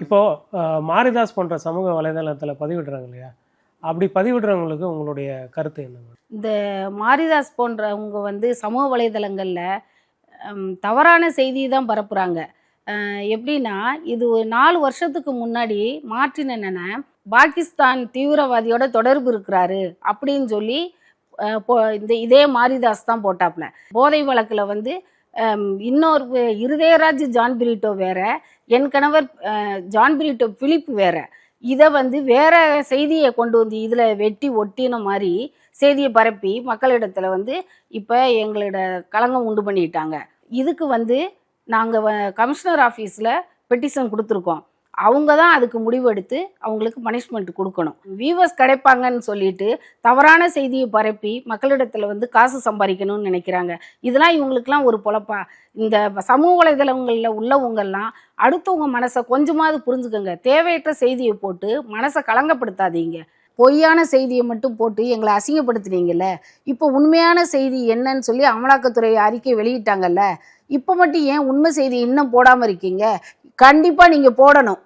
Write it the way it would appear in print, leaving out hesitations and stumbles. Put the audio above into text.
இப்போது மாரிதாஸ் போன்ற சமூக வலைதளத்தில் பதிவிடுறாங்க இல்லையா, அப்படி பதிவிடுறவங்களுக்கு உங்களுடைய கருத்து என்ன? இந்த மாரிதாஸ் போன்றவங்க வந்து சமூக வலைதளங்களில் தவறான செய்தி தான் பரப்புகிறாங்க. எப்படின்னா, இது ஒரு 4 வருஷத்துக்கு முன்னாடி மார்ட்டின் என்னென்னா பாகிஸ்தான் தீவிரவாதியோட தொடர்பு இருக்கிறாரு அப்படின்னு சொல்லி இதே மாரிதாஸ் தான் போட்டாப்புல. போதை வழக்கில் வந்து இன்னொரு இருதயராஜ் ஜான் பிரிட்டோ வேற, என் கணவர் ஜான் பிரிட்டோ பிலிப் வேற. இதை வந்து வேற செய்தியை கொண்டு வந்து இதில் வெட்டி ஒட்டின மாதிரி செய்தியை பரப்பி மக்களிடத்துல வந்து இப்போ எங்களோட களங்கம் உண்டு பண்ணிட்டாங்க. இதுக்கு வந்து நாங்கள் கமிஷனர் ஆஃபீஸில் பெட்டிஷன் கொடுத்துருக்கோம். அவங்க தான் அதுக்கு முடிவெடுத்து அவங்களுக்கு பனிஷ்மெண்ட் கொடுக்கணும். வியூவர்ஸ் கிடைப்பாங்கன்னு சொல்லிட்டு தவறான செய்தியை பரப்பி மக்களிடத்துல வந்து காசு சம்பாதிக்கணும்னு நினைக்கிறாங்க. இதெல்லாம் இவங்களுக்கெல்லாம் ஒரு பொழப்பா? இந்த சமூக வலைதளங்களில் உள்ளவங்கெல்லாம் அடுத்தவங்க மனசை கொஞ்சமாவது புரிஞ்சுக்கோங்க. தேவையற்ற செய்தியை போட்டு மனசை கலங்கப்படுத்தாதீங்க. பொய்யான செய்தியை மட்டும் போட்டு எங்களை அசிங்கப்படுத்துனீங்கல்ல, இப்போ உண்மையான செய்தி என்னன்னு சொல்லி அமலாக்கத்துறை அறிக்கை வெளியிட்டாங்கல்ல, இப்போ மட்டும் ஏன் உண்மை செய்தி இன்னும் போடாமல் இருக்கீங்க? கண்டிப்பாக நீங்கள் போடணும்.